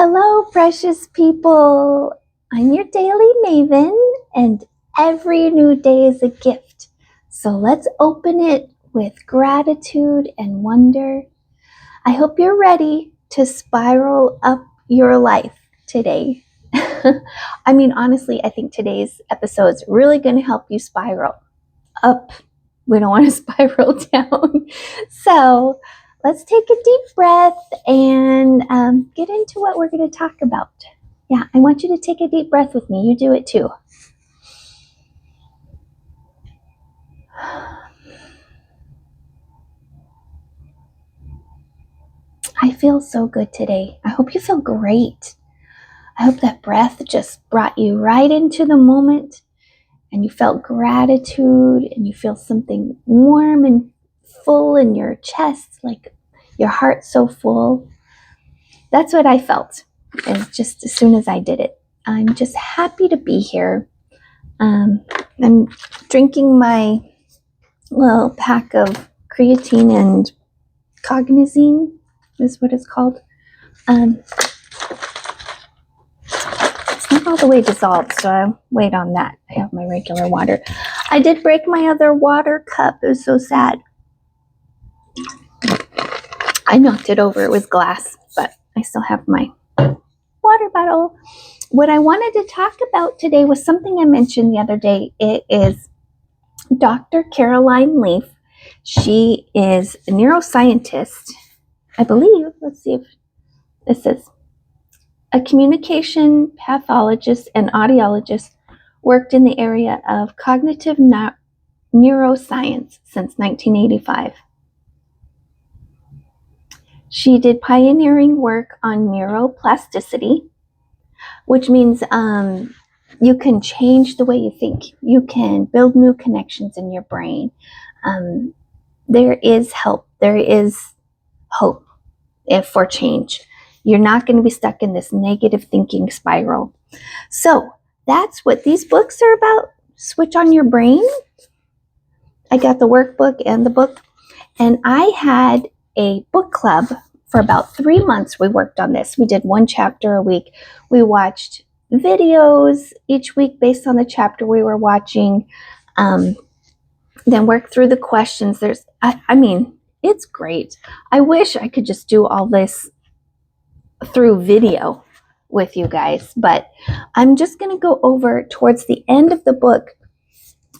Hello, precious people. I'm your daily maven, and every new day is a gift. So let's open it with gratitude and wonder. I hope you're ready to spiral up your life today. Honestly, I think today's episode is really going to help you spiral up. We don't want to spiral down. So let's take a deep breath and get into what we're going to talk about. Yeah, I want you to take a deep breath with me. You do it too. I feel so good today. I hope you feel great. I hope that breath just brought you right into the moment and you felt gratitude and you feel something warm and full in your chest, like your heart so full. That's what I felt just as soon as I did it. I'm just happy to be here. I'm drinking my little pack of creatine and cognizine is what it's called. It's not all the way dissolved, so I'll wait on that. I have my regular water. I did break my other water cup. It was so sad. I knocked it over. It was glass, but I still have my water bottle. What I wanted to talk about today was something I mentioned the other day. It is Dr. Caroline Leaf. She is a neuroscientist, I believe. Let's see if this is a communication pathologist and audiologist, worked in the area of cognitive neuroscience since 1985. She did pioneering work on neuroplasticity, which means you can change the way you think. You can build new connections in your brain. There is help. There is hope for change. You're not going to be stuck in this negative thinking spiral. So that's what these books are about. Switch on your brain. I got the workbook and the book. And I had a book club for about 3 months. We worked on this. We did one chapter a week. We watched videos each week based on the chapter we were watching. Then work through the questions. It's great. I wish I could just do all this through video with you guys, but I'm just going to go over towards the end of the book.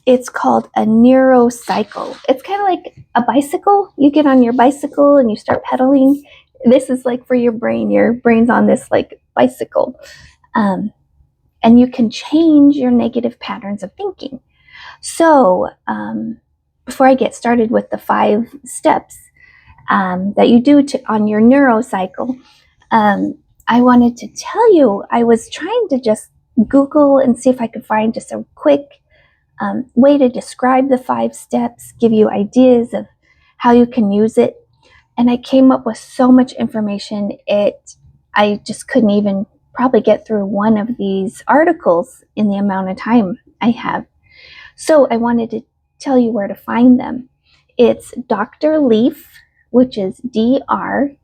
It's called a neurocycle. It's kind of like a bicycle. You get on your bicycle and you start pedaling. This is like for your brain. Your brain's on this like bicycle. And you can change your negative patterns of thinking. So before I get started with the 5 steps that you do on your neurocycle, I wanted to tell you, I was trying to just Google and see if I could find just a quick way to describe the 5 steps, give you ideas of how you can use it. And I came up with so much information, I just couldn't even probably get through one of these articles in the amount of time I have. So I wanted to tell you where to find them. It's Dr. Leaf, which is drleaf.com.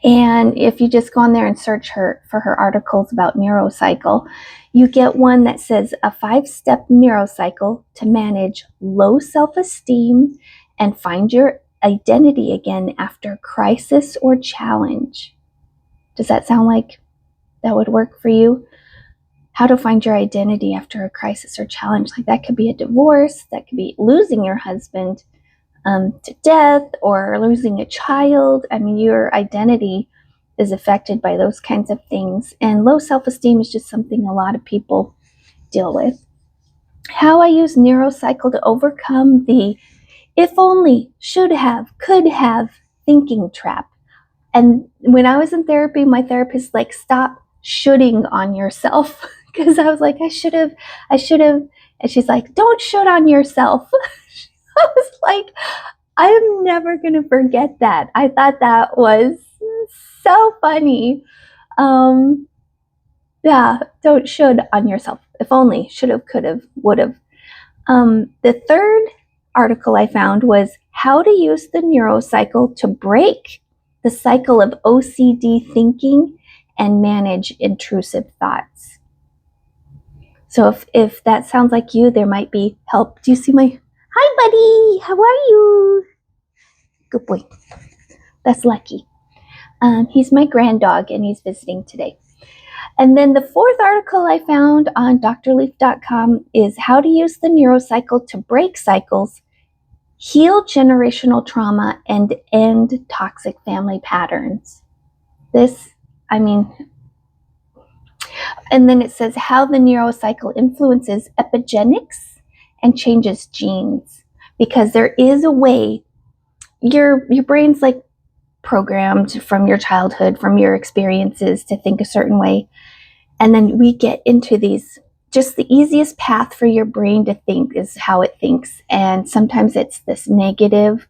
And if you just go on there and search for her articles about Neurocycle, you get one that says a 5-step neurocycle to manage low self-esteem and find your identity again after crisis or challenge. Does that sound like that would work for you? How to find your identity after a crisis or challenge. Like that could be a divorce, that could be losing your husband to death, or losing a child. Your identity is affected by those kinds of things. And low self-esteem is just something a lot of people deal with. How I use Neurocycle to overcome the if only, should have, could have thinking trap. And when I was in therapy, my therapist like, stop shoulding on yourself. Because I was like, I should have. And she's like, don't should on yourself. I was like, I'm never going to forget that. I thought that was so funny. Yeah, don't should on yourself. If only, should have, could have, would have. The third article I found was how to use the neurocycle to break the cycle of OCD thinking and manage intrusive thoughts. So if that sounds like you, there might be help. Do you see my, hi buddy, how are you? Good boy. That's Lucky. He's my grand dog and he's visiting today. And then the fourth article I found on drleaf.com is how to use the Neurocycle to break cycles, heal generational trauma, and end toxic family patterns. And then it says how the Neurocycle influences epigenetics and changes genes. Because there is a way, your brain's like programmed from your childhood, from your experiences to think a certain way. And then we get into these, just the easiest path for your brain to think is how it thinks. And sometimes it's this negative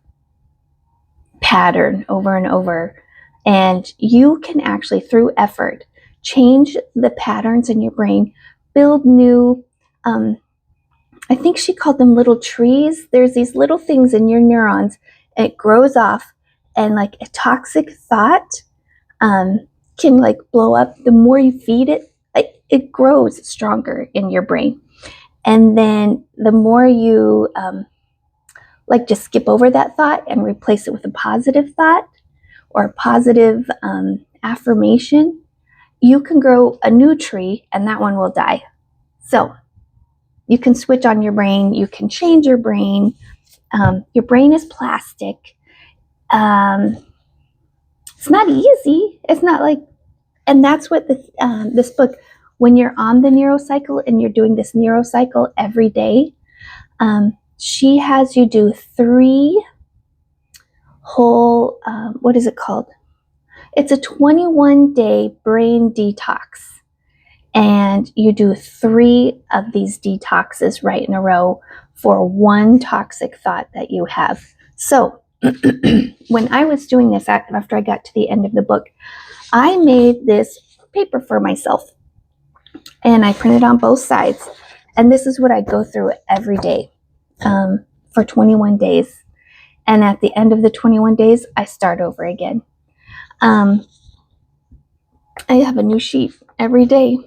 pattern over and over. And you can actually, through effort, change the patterns in your brain, build new, I think she called them little trees. There's these little things in your neurons, and it grows off, and like a toxic thought can like blow up. The more you feed it, it grows stronger in your brain. And then the more you like just skip over that thought and replace it with a positive thought or a positive affirmation, you can grow a new tree and that one will die. So you can switch on your brain. You can change your brain. Your brain is plastic. It's not easy. It's not like, and that's what this book, when you're on the Neurocycle and you're doing this Neurocycle every day, she has you do 3 whole, what is it called? It's a 21-day brain detox. And you do 3 of these detoxes right in a row for one toxic thought that you have. So when I was doing this, after I got to the end of the book, I made this paper for myself. And I printed on both sides. And this is what I go through every day for 21 days. And at the end of the 21 days, I start over again. I have a new sheet every day.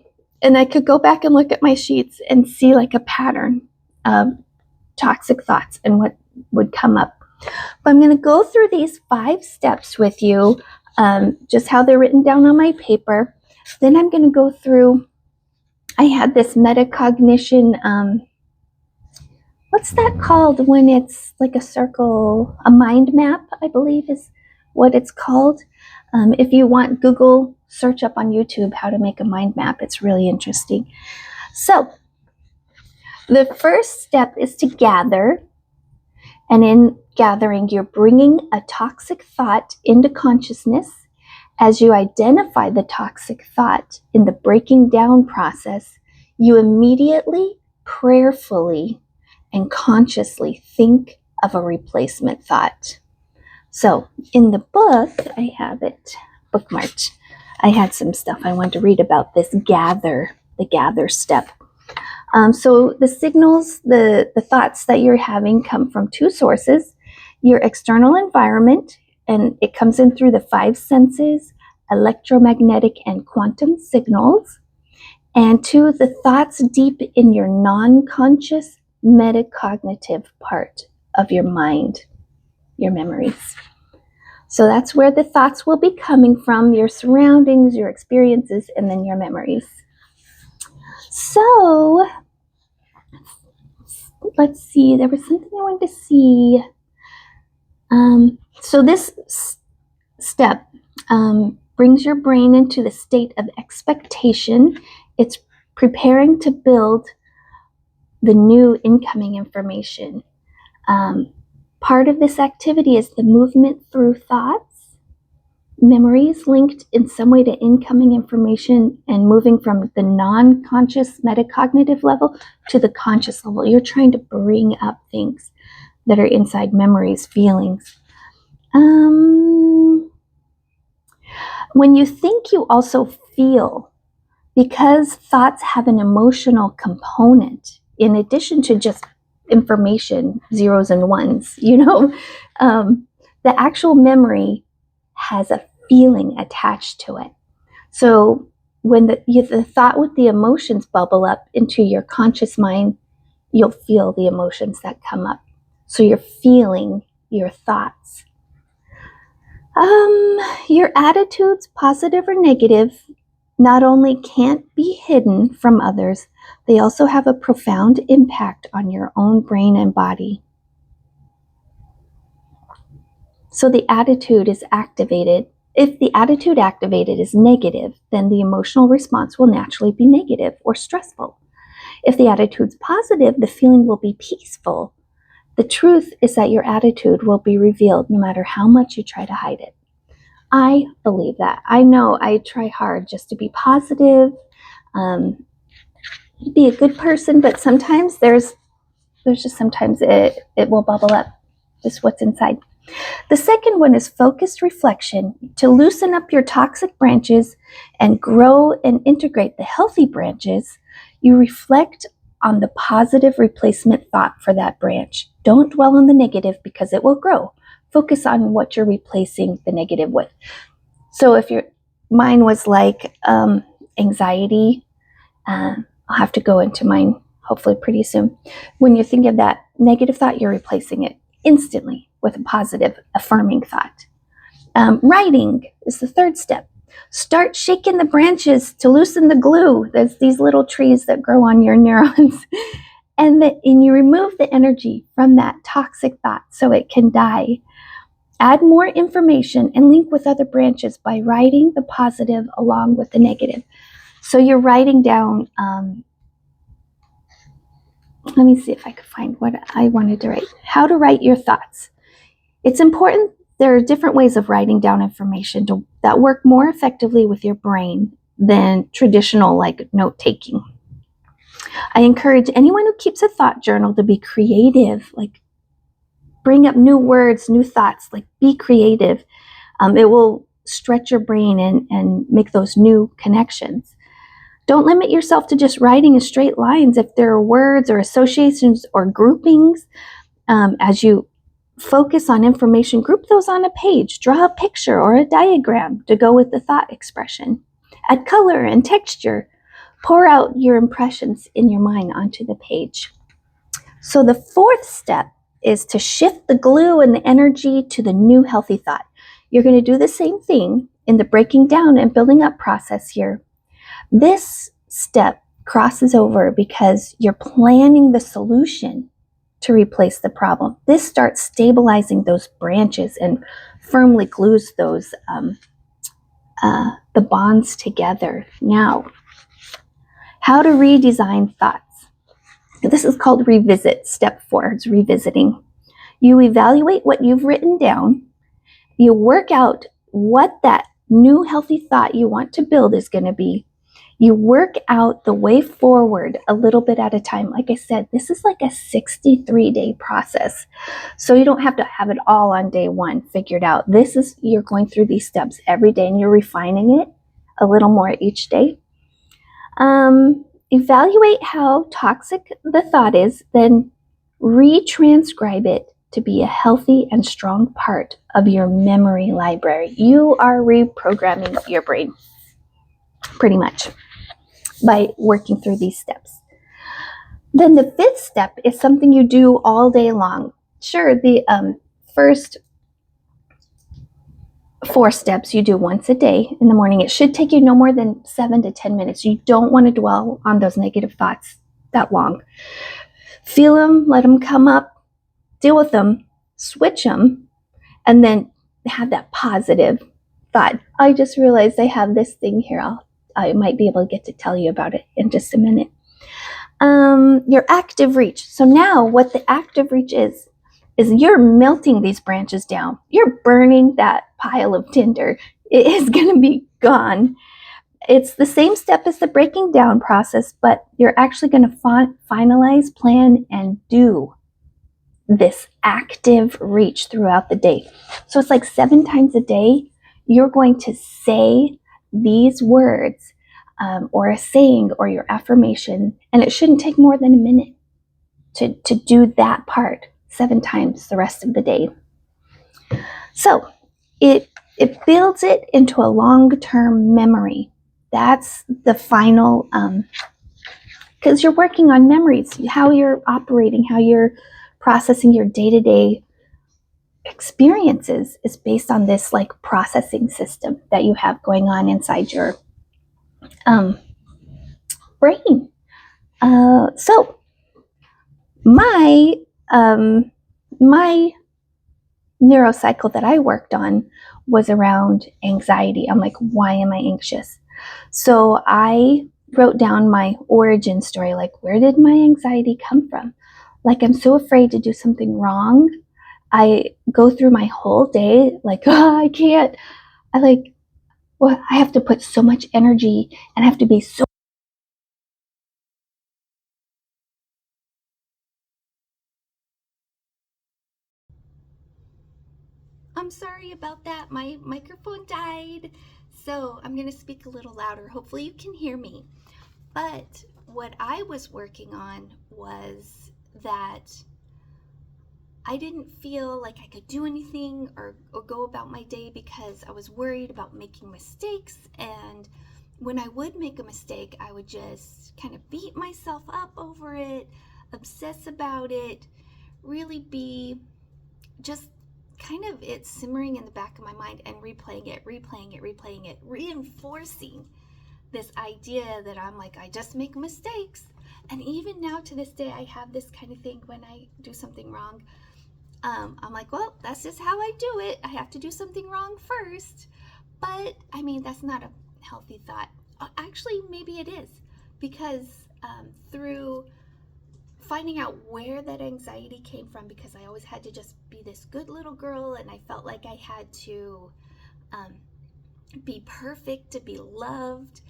And I could go back and look at my sheets and see like a pattern of toxic thoughts and what would come up. But I'm going to go through these 5 steps with you, just how they're written down on my paper. Then I'm going to go through, I had this metacognition, what's that called when it's like a circle, a mind map, I believe is what it's called. If you want, Google, search up on YouTube how to make a mind map. It's really interesting. So the first step is to gather. And in gathering, you're bringing a toxic thought into consciousness. As you identify the toxic thought in the breaking down process, you immediately, prayerfully, and consciously think of a replacement thought. So in the book, I have it bookmarked. I had some stuff I wanted to read about this the gather step. So the signals, the thoughts that you're having come from 2 sources: your external environment, and it comes in through the 5 senses, electromagnetic and quantum signals, and 2, the thoughts deep in your non-conscious metacognitive part of your mind, your memories. So that's where the thoughts will be coming from: your surroundings, your experiences, and then your memories. So let's see, there was something I wanted to see. So this step brings your brain into the state of expectation. It's preparing to build the new incoming information. Part of this activity is the movement through thoughts, memories linked in some way to incoming information, and moving from the non-conscious metacognitive level to the conscious level. You're trying to bring up things that are inside memories, feelings. When you think, you also feel, because thoughts have an emotional component in addition to just information, zeros and ones, the actual memory has a feeling attached to it. So when the thought with the emotions bubble up into your conscious mind, you'll feel the emotions that come up. So you're feeling your thoughts. Your attitudes, positive or negative, not only can't be hidden from others, they also have a profound impact on your own brain and body. So the attitude is activated. If the attitude activated is negative, then the emotional response will naturally be negative or stressful. If the attitude's positive, the feeling will be peaceful. The truth is that your attitude will be revealed no matter how much you try to hide it. I believe that. I know I try hard just to be positive, be a good person, but sometimes there's just sometimes it will bubble up, just what's inside. The second one is focused reflection. To loosen up your toxic branches and grow and integrate the healthy branches, you reflect on the positive replacement thought for that branch. Don't dwell on the negative because it will grow. Focus on what you're replacing the negative with. So if mine was like anxiety, I'll have to go into mine hopefully pretty soon. When you think of that negative thought, you're replacing it instantly with a positive, affirming thought. Writing is the third step. Start shaking the branches to loosen the glue. There's these little trees that grow on your neurons. And you remove the energy from that toxic thought so it can die. Add more information and link with other branches by writing the positive along with the negative. So you're writing down, let me see if I could find what I wanted to write. How to write your thoughts. It's important. There are different ways of writing down information that work more effectively with your brain than traditional like note-taking. I encourage anyone who keeps a thought journal to be creative, like bring up new words, new thoughts, like be creative. It will stretch your brain and make those new connections. Don't limit yourself to just writing in straight lines. If there are words or associations or groupings, as you focus on information, group those on a page. Draw a picture or a diagram to go with the thought expression. Add color and texture. Pour out your impressions in your mind onto the page. So the fourth step is to shift the glue and the energy to the new healthy thought. You're going to do the same thing in the breaking down and building up process here. This step crosses over because you're planning the solution to replace the problem. This starts stabilizing those branches and firmly glues those the bonds together. Now, how to redesign thoughts. This is called revisit. Step 4 is revisiting. You evaluate what you've written down. You work out what that new healthy thought you want to build is going to be. You work out the way forward a little bit at a time. Like I said, this is like a 63-day process. So you don't have to have it all on day one figured out. You're going through these steps every day and you're refining it a little more each day. Evaluate how toxic the thought is, then retranscribe it to be a healthy and strong part of your memory library. You are reprogramming your brain, pretty much, by working through these steps. Then the fifth step is something you do all day long. Sure, the first 4 steps you do once a day in the morning. It should take you no more than 7 to 10 minutes. You don't want to dwell on those negative thoughts that long. Feel them, let them come up, deal with them, switch them, and then have that positive thought. I just realized I have this thing here. I might be able to get to tell you about it in just a minute. Your active reach. So now what the active reach is you're melting these branches down. You're burning that pile of tinder. It is going to be gone. It's the same step as the breaking down process, but you're actually going to finalize, plan, and do this active reach throughout the day. So it's like 7 times a day, you're going to say these words or a saying or your affirmation, and it shouldn't take more than a minute to do that part 7 times the rest of the day. So it it builds it into a long-term memory. That's the final, because you're working on memories, how you're operating, how you're processing your day-to-day experiences is based on this like processing system that you have going on inside your um, brain. So my my neurocycle that I worked on was around anxiety. I'm like, why am I anxious? So I wrote down my origin story, like where did my anxiety come from? Like I'm so afraid to do something wrong. I go through my whole day like, oh, I can't. I like, well, I have to put so much energy and I have to be so. I'm sorry about that. My microphone died. So I'm going to speak a little louder. Hopefully you can hear me. But what I was working on was that I didn't feel like I could do anything or go about my day because I was worried about making mistakes. And when I would make a mistake, I would just kind of beat myself up over it, obsess about it, really be just kind of it simmering in the back of my mind and replaying it, reinforcing this idea that I'm like, I just make mistakes. And even now to this day, I have this kind of thing when I do something wrong. I'm like, well, that's just how I do it. I have to do something wrong first. But I mean, that's not a healthy thought. Actually, maybe it is, because through finding out where that anxiety came from, because I always had to just be this good little girl and I felt like I had to be perfect to be loved,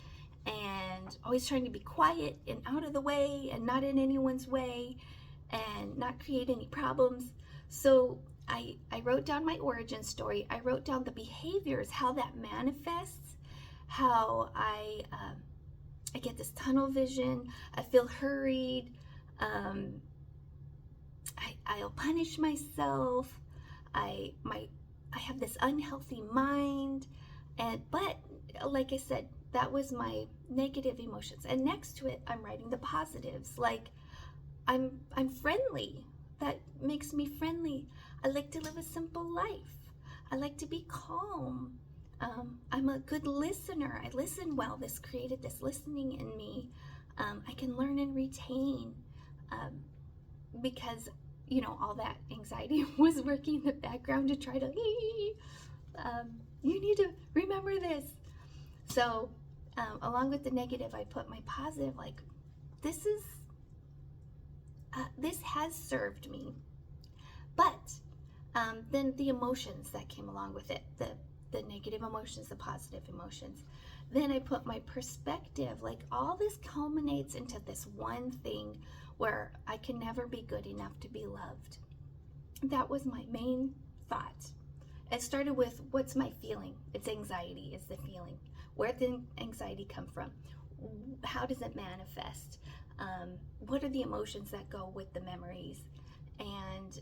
and always trying to be quiet and out of the way and not in anyone's way and not create any problems. So I wrote down my origin story. I wrote down the behaviors, how that manifests, how I get this tunnel vision. I feel hurried. I'll punish myself. I have this unhealthy mind, but like I said, that was my negative emotions. And next to it, I'm writing the positives. Like I'm friendly. That makes me friendly. I like to live a simple life. I like to be calm. I'm a good listener. I listen well. This created this listening in me. I can learn and retain, because all that anxiety was working in the background to try to you need to remember this. So along with the negative, I put my positive, like this has served me. But then the emotions that came along with it, the negative emotions, the positive emotions. Then I put my perspective, like all this culminates into this one thing where I can never be good enough to be loved. That was my main thought. It started with, what's my feeling? It's anxiety, is the feeling. Where did the anxiety come from? How does it manifest? What are the emotions that go with the memories? And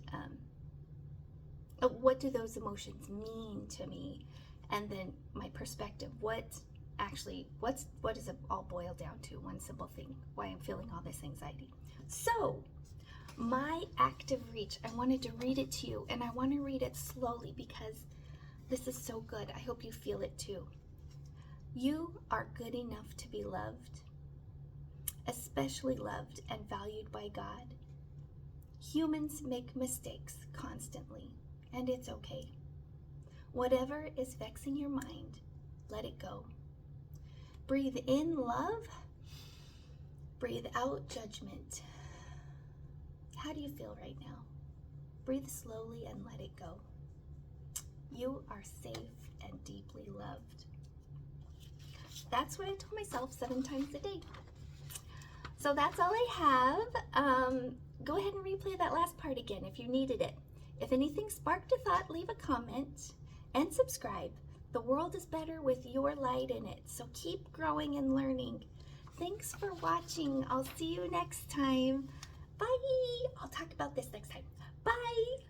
what do those emotions mean to me? And then my perspective, what does it all boil down to? One simple thing, why I'm feeling all this anxiety. So my active reach, I wanted to read it to you, and I want to read it slowly because this is so good. I hope you feel it too. You are good enough to be loved, especially loved and valued by God. Humans make mistakes constantly, and it's okay. Whatever is vexing your mind, let it go. Breathe in love, breathe out judgment. How do you feel right now? Breathe slowly and let it go. You are safe and deeply loved. That's what I told myself 7 times a day. So that's all I have. Go ahead and replay that last part again if you needed it. If anything sparked a thought, leave a comment and subscribe. The world is better with your light in it, so keep growing and learning. Thanks for watching. I'll see you next time. Bye. I'll talk about this next time. Bye.